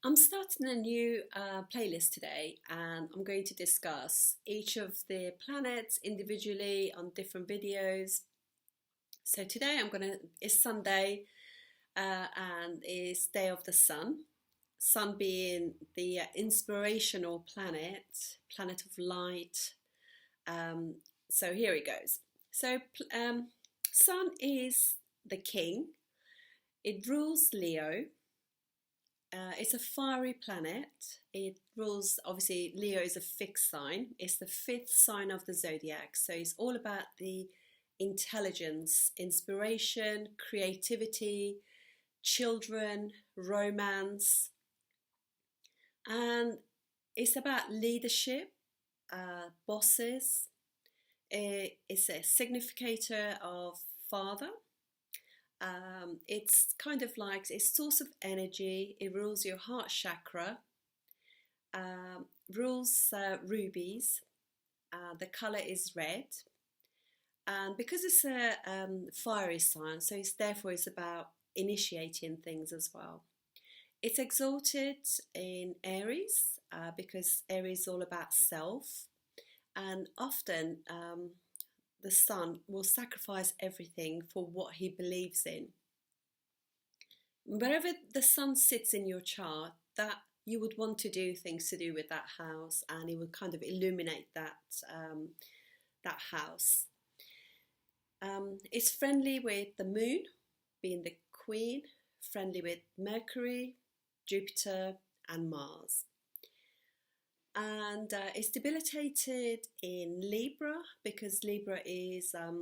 I'm starting a new playlist today, and I'm going to discuss each of the planets individually on different videos. So today it's Sunday, and it's Day of the Sun. Sun being the inspirational planet, planet of light. Um, so here it goes. So Sun is the king. It rules Leo. It's a fiery planet. It rules, obviously, Leo is a fixed sign. It's the fifth sign of the zodiac. So it's all about the intelligence, inspiration, creativity, children, romance. And it's about leadership, bosses. It's a significator of father. It's kind of like it's source of energy. It rules your heart chakra, rules rubies. The color is red, and because it's a fiery sign, so it's about initiating things as well. It's exalted in Aries because Aries is all about self, and often the sun will sacrifice everything for what he believes in. Wherever the sun sits in your chart, that you would want to do things to do with that house, and it would kind of illuminate that house. It's friendly with the moon, being the queen, friendly with Mercury, Jupiter, and Mars. And it's debilitated in Libra because Libra is a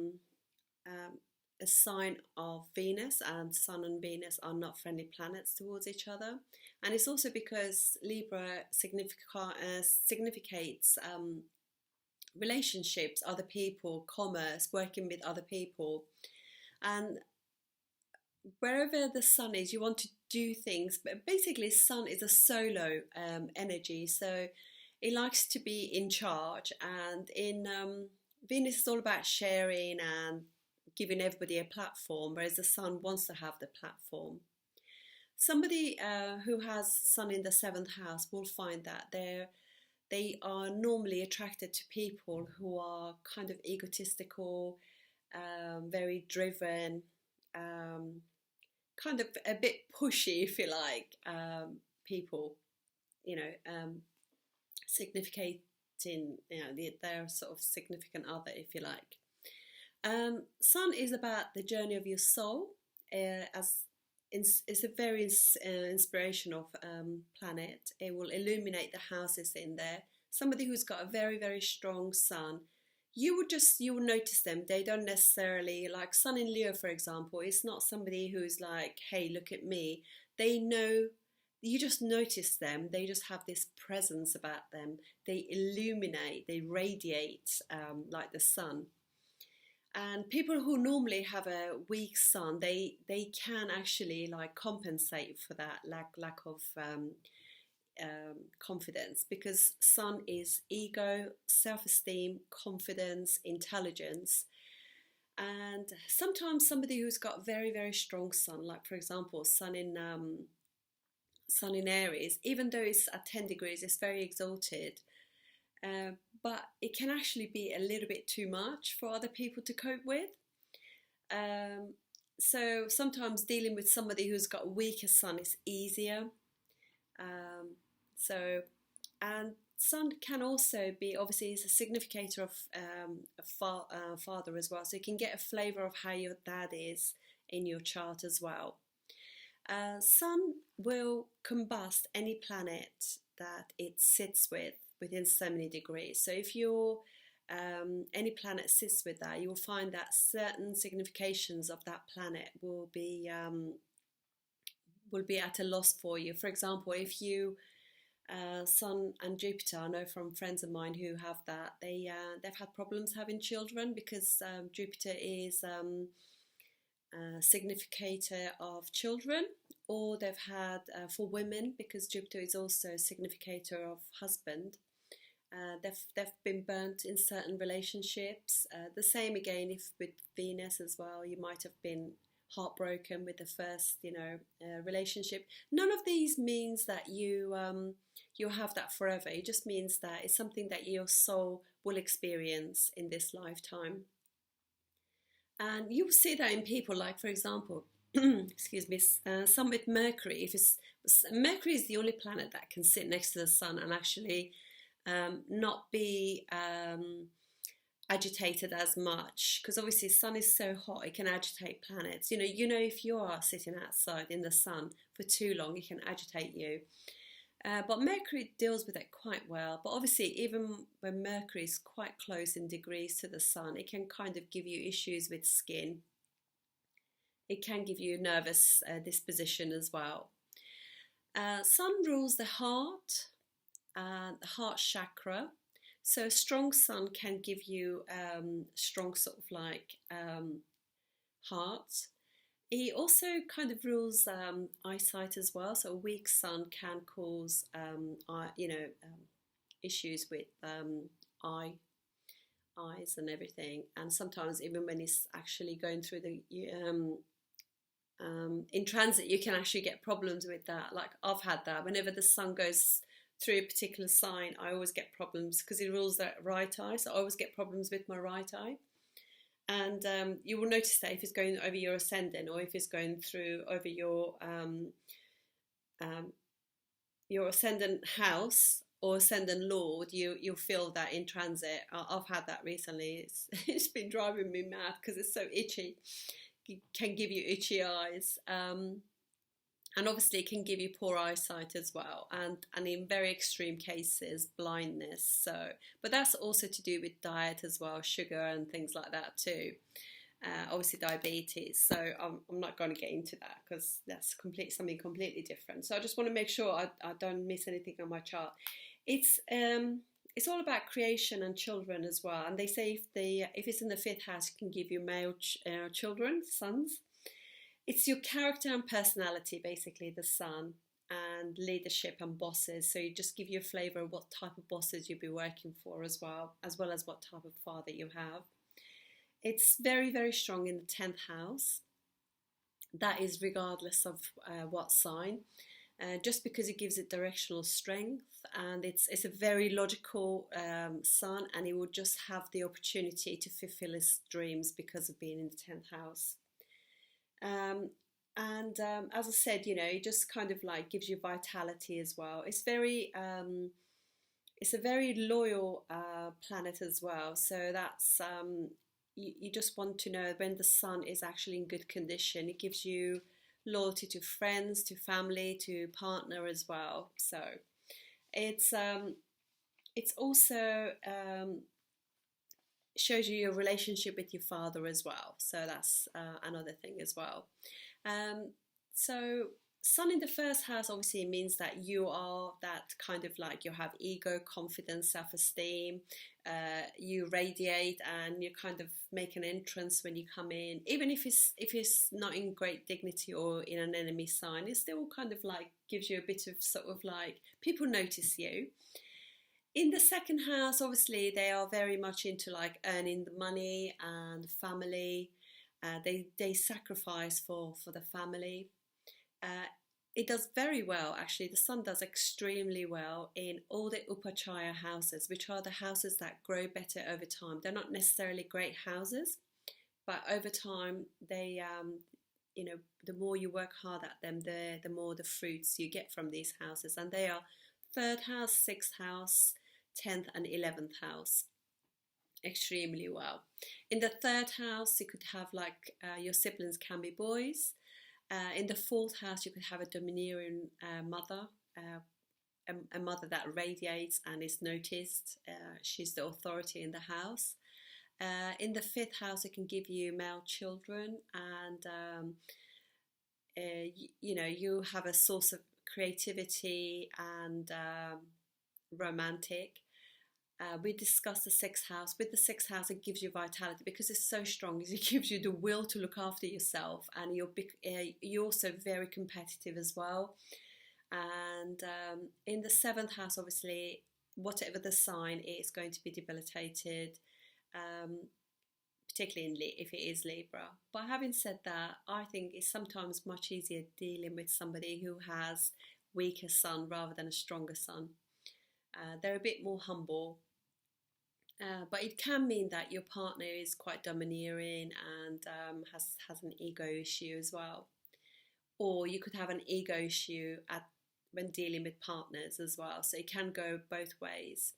sign of Venus, and Sun and Venus are not friendly planets towards each other. And it's also because Libra significates relationships, other people, commerce, working with other people. And wherever the sun is, you want to do things, but basically sun is a solo energy, so it likes to be in charge. And in Venus is all about sharing and giving everybody a platform, whereas the sun wants to have the platform. Somebody who has sun in the seventh house will find that they are normally attracted to people who are kind of egotistical, very driven, kind of a bit pushy, if you like, people, significating, their sort of significant other, if you like. Sun is about the journey of your soul. It's a very inspirational planet. It will illuminate the houses in there. Somebody who's got a very, very strong sun, you will notice them. They don't necessarily, like Sun in Leo, for example, it's not somebody who's like, hey, look at me. They know, you just notice them. They just have this presence about them. They illuminate, they radiate like the sun. And people who normally have a weak sun, they can actually like compensate for that lack of confidence, because sun is ego, self-esteem, confidence, intelligence. And sometimes somebody who's got very, very strong sun, like for example sun in Aries, even though it's at 10 degrees, it's very exalted. But it can actually be a little bit too much for other people to cope with. So sometimes dealing with somebody who's got a weaker sun is easier. And sun can also be, obviously, is a significator of father as well. So you can get a flavour of how your dad is in your chart as well. Sun will combust any planet that it sits within so many degrees. So if any planet sits with that, you will find that certain significations of that planet will be at a loss for you. For example, if you Sun and Jupiter, I know from friends of mine who have that, they've had problems having children because Jupiter is a significator of children, or they've had, for women, because Jupiter is also a significator of husband, they've been burnt in certain relationships. The same again if with Venus as well, you might have been heartbroken with the first, relationship. None of these means that you'll have that forever. It just means that it's something that your soul will experience in this lifetime. And you will see that in people, like, for example, excuse me, some with Mercury. Mercury is the only planet that can sit next to the sun and actually not be agitated as much, because obviously the sun is so hot it can agitate planets. If you are sitting outside in the sun for too long, it can agitate you. But Mercury deals with it quite well. But obviously, even when Mercury is quite close in degrees to the sun, it can kind of give you issues with skin. It can give you nervous disposition as well. Sun rules the heart chakra. So a strong sun can give you strong sort of like heart. He also kind of rules eyesight as well. So a weak sun can cause issues with eyes and everything. And sometimes even when it's actually going through the in transit, you can actually get problems with that. Like I've had that. Whenever the sun goes through a particular sign, I always get problems because it rules that right eye. So I always get problems with my right eye. And you will notice that if it's going over your ascendant, or if it's going through over your ascendant house or ascendant lord, you'll feel that in transit. I've had that recently. It's been driving me mad because it's so itchy. It can give you itchy eyes. And obviously it can give you poor eyesight as well, and in very extreme cases, blindness. So, but that's also to do with diet as well, sugar and things like that too. Obviously diabetes. So I'm not going to get into that because that's something completely different. So I just want to make sure I don't miss anything on my chart. It's all about creation and children as well. And they say if it's in the 5th house, it can give you male children, sons. It's your character and personality, basically, the sun, and leadership and bosses. So you just give you a flavour of what type of bosses you'll be working for as well as what type of father you have. It's very, very strong in the 10th house. That is regardless of what sign, just because it gives it directional strength, and it's a very logical sun, and he will just have the opportunity to fulfill his dreams because of being in the 10th house. As I said, it just kind of like gives you vitality as well. It's a very loyal planet as well. So that's you just want to know when the sun is actually in good condition. It gives you loyalty to friends, to family, to partner as well. So it's also shows you your relationship with your father as well. So that's another thing as well. So sun in the 1st house obviously means that you are that kind of like, you have ego, confidence, self-esteem, you radiate, and you kind of make an entrance when you come in. Even if it's not in great dignity or in an enemy sign, it still kind of like gives you a bit of sort of like, people notice you. In the 2nd house, obviously, they are very much into like earning the money and family. They sacrifice for the family. It does very well, actually. The sun does extremely well in all the Upachaya houses, which are the houses that grow better over time. They're not necessarily great houses, but over time, they, the more you work hard at them, the more the fruits you get from these houses. And they are 3rd house, 6th house, 10th and 11th house. Extremely well. In the 3rd house, you could have like your siblings can be boys. In the 4th house, you could have a domineering mother, a mother that radiates and is noticed. She's the authority in the house. In the 5th house, it can give you male children, and you have a source of creativity and romantic. We discussed the 6th house. With the 6th house, it gives you vitality because it's so strong. It gives you the will to look after yourself, and you're also very competitive as well. And in the 7th house, obviously, whatever the sign, it is going to be debilitated. particularly if it is Libra. But having said that, I think it's sometimes much easier dealing with somebody who has weaker sun rather than a stronger sun. They're a bit more humble, but it can mean that your partner is quite domineering and has an ego issue as well. Or you could have an ego issue when dealing with partners as well. So it can go both ways.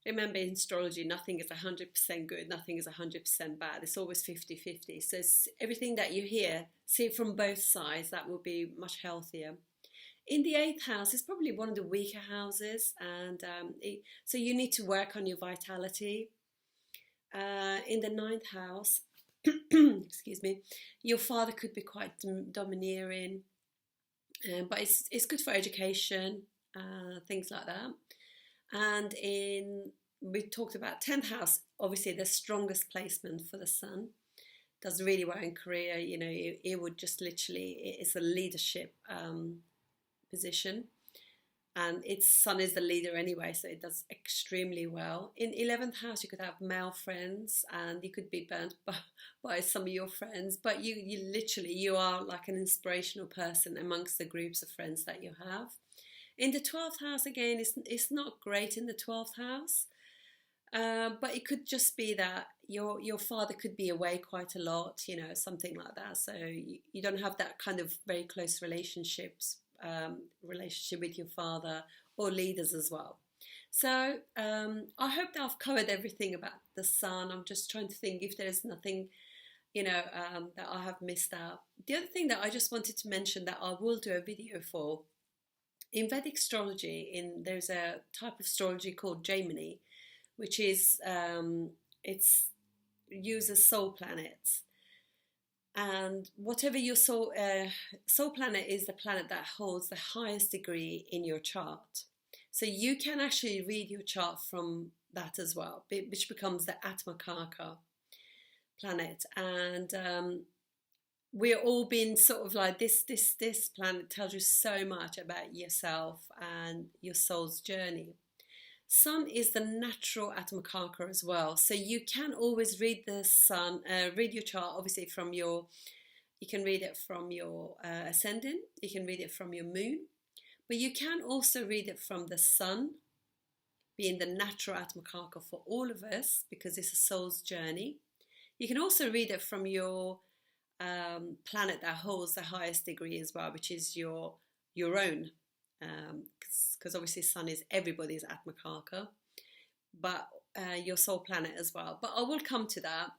Remember, in astrology, nothing is 100% good, nothing is 100% bad. It's always 50-50. So everything that you hear, see it from both sides, that will be much healthier. In the 8th house, it's probably one of the weaker houses, and so you need to work on your vitality. In the 9th house, excuse me, your father could be quite domineering, but it's good for education, things like that. And we talked about 10th house, obviously the strongest placement for the sun. Does really well in career, you know, it would just literally, it's a leadership position. And its sun is the leader anyway, so it does extremely well. In 11th house, you could have male friends, and you could be burnt by some of your friends, but you are like an inspirational person amongst the groups of friends that you have. In the 12th house, again, it's not great in the 12th house, but it could just be that your father could be away quite a lot, you know, something like that. So you don't have that kind of very close relationship with your father or leaders as well. So I hope that I've covered everything about the sun. I'm just trying to think if there's nothing, you know, that I have missed out. The other thing that I just wanted to mention that I will do a video for, in Vedic astrology, there's a type of astrology called Gemini, which is it's uses soul planets. And whatever your soul planet is, the planet that holds the highest degree in your chart. So you can actually read your chart from that as well, which becomes the Atmakarka planet. And we're all being sort of like this planet tells you so much about yourself and your soul's journey. Sun is the natural Atmakarka as well, so you can always read the sun, read your chart obviously from you can read it from your ascendant, you can read it from your moon, but you can also read it from the sun, being the natural Atmakarka for all of us, because it's a soul's journey. You can also read it from your planet that holds the highest degree as well, which is your own, because obviously sun is everybody's Atmakarka, but your soul planet as well. But I will come to that.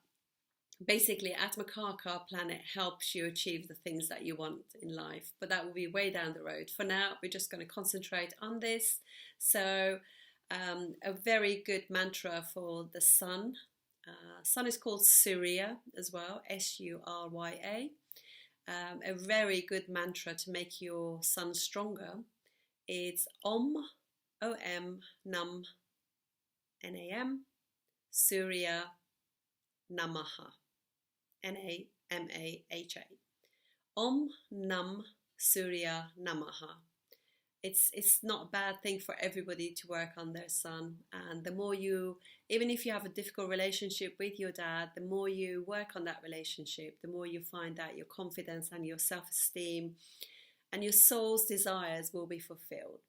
Basically, Atmakarka planet helps you achieve the things that you want in life, but that will be way down the road. For now, we're just going to concentrate on this. So a very good mantra for the sun. Sun is called Surya as well, Surya. A very good mantra to make your sun stronger. It's Om, O-M, Nam, N-A-M, Surya Namaha, N-A-M-A-H-A. Om, Nam, Surya Namaha. It's not a bad thing for everybody to work on their sun, and the more you, even if you have a difficult relationship with your dad, the more you work on that relationship, the more you find that your confidence and your self-esteem and your soul's desires will be fulfilled.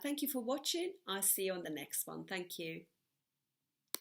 Thank you for watching. I'll see you on the next one. Thank you.